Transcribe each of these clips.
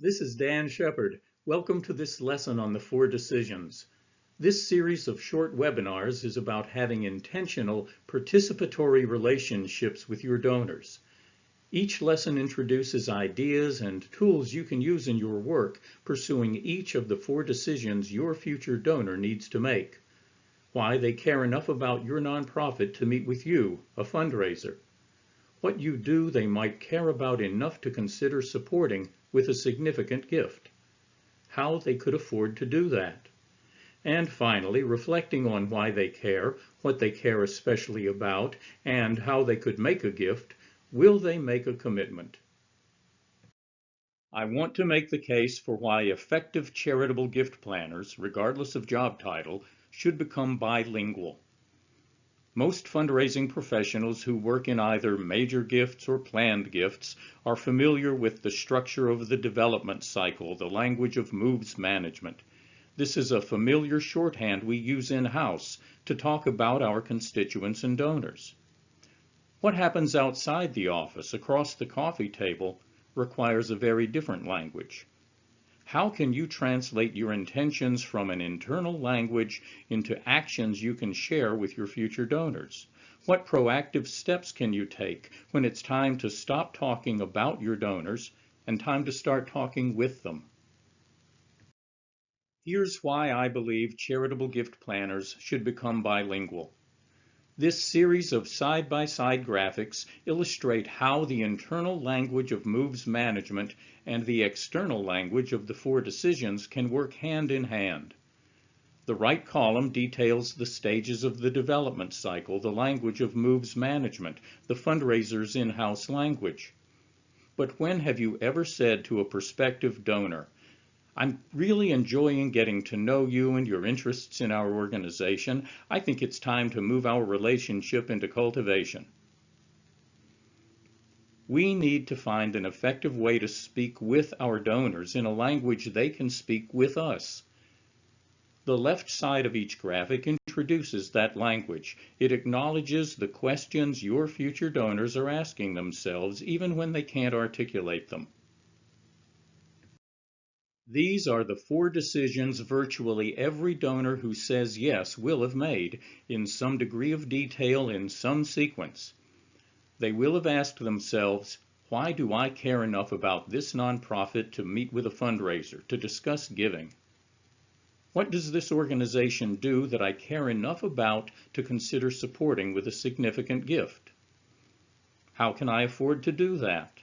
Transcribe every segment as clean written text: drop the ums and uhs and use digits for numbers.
This is Dan Shepard. Welcome to this lesson on the 4 decisions. This series of short webinars is about having intentional, participatory relationships with your donors. Each lesson introduces ideas and tools you can use in your work pursuing each of the 4 decisions your future donor needs to make. Why they care enough about your nonprofit to meet with you, a fundraiser. What you do they might care about enough to consider supporting with a significant gift. How they could afford to do that. And finally, reflecting on why they care, what they care especially about, and how they could make a gift, will they make a commitment? I want to make the case for why effective charitable gift planners, regardless of job title, should become bilingual. Most fundraising professionals who work in either major gifts or planned gifts are familiar with the structure of the development cycle, the language of moves management. This is a familiar shorthand we use in-house to talk about our constituents and donors. What happens outside the office, across the coffee table, requires a very different language. How can you translate your intentions from an internal language into actions you can share with your future donors? What proactive steps can you take when it's time to stop talking about your donors and time to start talking with them? Here's why I believe charitable gift planners should become bilingual. This series of side-by-side graphics illustrate how the internal language of moves management and the external language of the 4 decisions can work hand in hand. The right column details the stages of the development cycle, the language of moves management, the fundraiser's in-house language. But when have you ever said to a prospective donor, "I'm really enjoying getting to know you and your interests in our organization. I think it's time to move our relationship into cultivation"? We need to find an effective way to speak with our donors in a language they can speak with us. The left side of each graphic introduces that language. It acknowledges the questions your future donors are asking themselves, even when they can't articulate them. These are the 4 decisions virtually every donor who says yes will have made, in some degree of detail, in some sequence. They will have asked themselves, why do I care enough about this nonprofit to meet with a fundraiser, to discuss giving? What does this organization do that I care enough about to consider supporting with a significant gift? How can I afford to do that?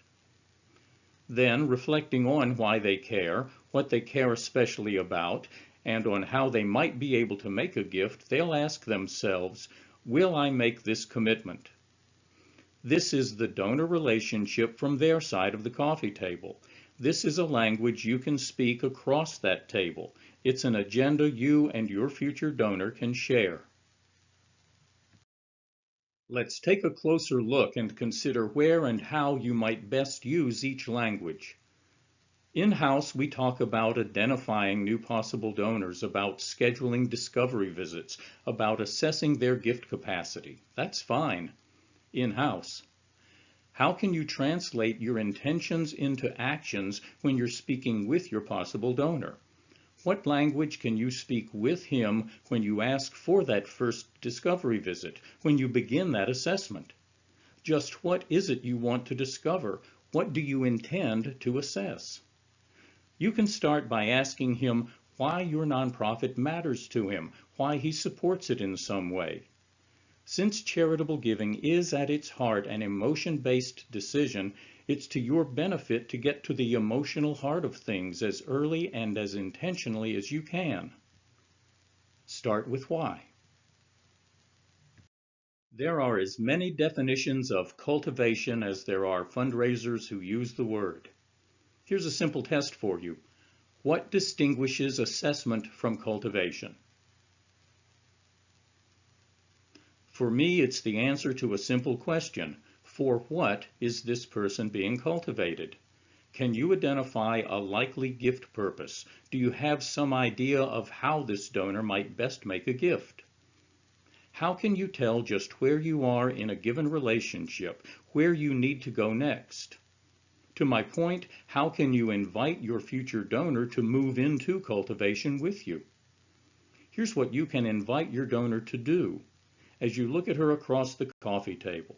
Then, reflecting on why they care, what they care especially about, and on how they might be able to make a gift, they'll ask themselves, will I make this commitment? This is the donor relationship from their side of the coffee table. This is a language you can speak across that table. It's an agenda you and your future donor can share. Let's take a closer look and consider where and how you might best use each language. In-house, we talk about identifying new possible donors, about scheduling discovery visits, about assessing their gift capacity. That's fine. In-house. How can you translate your intentions into actions when you're speaking with your possible donor? What language can you speak with him when you ask for that first discovery visit, when you begin that assessment? Just what is it you want to discover? What do you intend to assess? You can start by asking him why your nonprofit matters to him, why he supports it in some way. Since charitable giving is at its heart an emotion-based decision, it's to your benefit to get to the emotional heart of things as early and as intentionally as you can. Start with why. There are as many definitions of cultivation as there are fundraisers who use the word. Here's a simple test for you. What distinguishes assessment from cultivation? For me, it's the answer to a simple question. For what is this person being cultivated? Can you identify a likely gift purpose? Do you have some idea of how this donor might best make a gift? How can you tell just where you are in a given relationship, where you need to go next? To my point, how can you invite your future donor to move into cultivation with you? Here's what you can invite your donor to do as you look at her across the coffee table.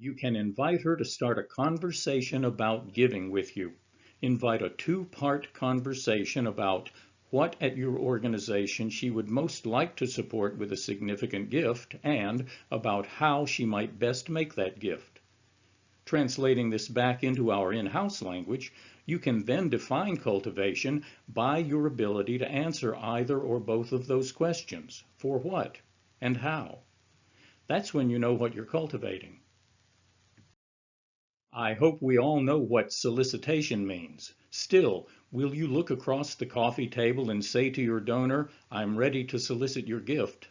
You can invite her to start a conversation about giving with you. Invite a two-part conversation about what at your organization she would most like to support with a significant gift and about how she might best make that gift. Translating this back into our in-house language, you can then define cultivation by your ability to answer either or both of those questions. For what and how? That's when you know what you're cultivating. I hope we all know what solicitation means. Still, will you look across the coffee table and say to your donor, "I'm ready to solicit your gift"?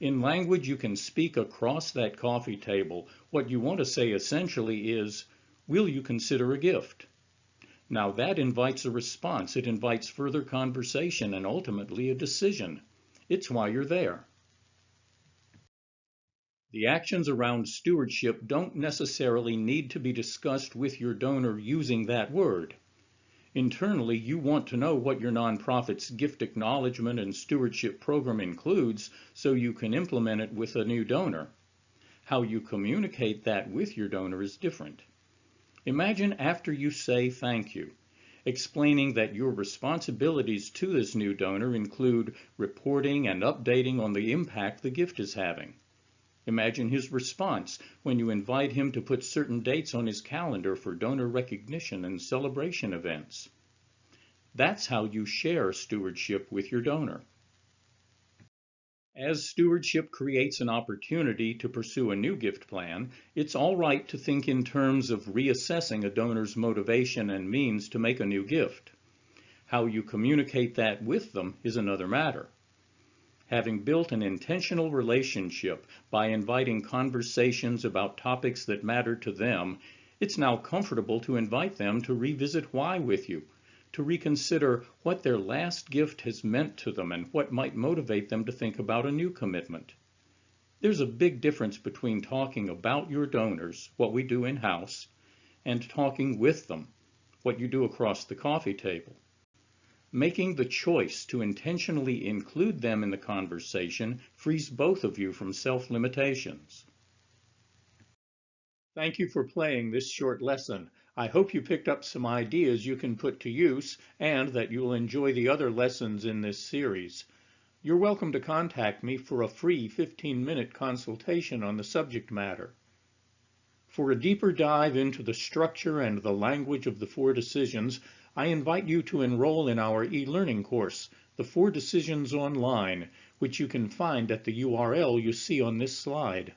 In language you can speak across that coffee table. What you want to say essentially is, "Will you consider a gift?" Now that invites a response. It invites further conversation and ultimately a decision. It's why you're there. The actions around stewardship don't necessarily need to be discussed with your donor using that word. Internally, you want to know what your nonprofit's gift acknowledgement and stewardship program includes so you can implement it with a new donor. How you communicate that with your donor is different. Imagine after you say thank you, explaining that your responsibilities to this new donor include reporting and updating on the impact the gift is having. Imagine his response when you invite him to put certain dates on his calendar for donor recognition and celebration events. That's how you share stewardship with your donor. As stewardship creates an opportunity to pursue a new gift plan, it's all right to think in terms of reassessing a donor's motivation and means to make a new gift. How you communicate that with them is another matter. Having built an intentional relationship by inviting conversations about topics that matter to them, it's now comfortable to invite them to revisit why with you, to reconsider what their last gift has meant to them and what might motivate them to think about a new commitment. There's a big difference between talking about your donors, what we do in-house, and talking with them, what you do across the coffee table. Making the choice to intentionally include them in the conversation frees both of you from self-limitations. Thank you for playing this short lesson. I hope you picked up some ideas you can put to use and that you'll enjoy the other lessons in this series. You're welcome to contact me for a free 15-minute consultation on the subject matter. For a deeper dive into the structure and the language of the 4 decisions, I invite you to enroll in our e-learning course, The 4 Decisions Online, which you can find at the URL you see on this slide.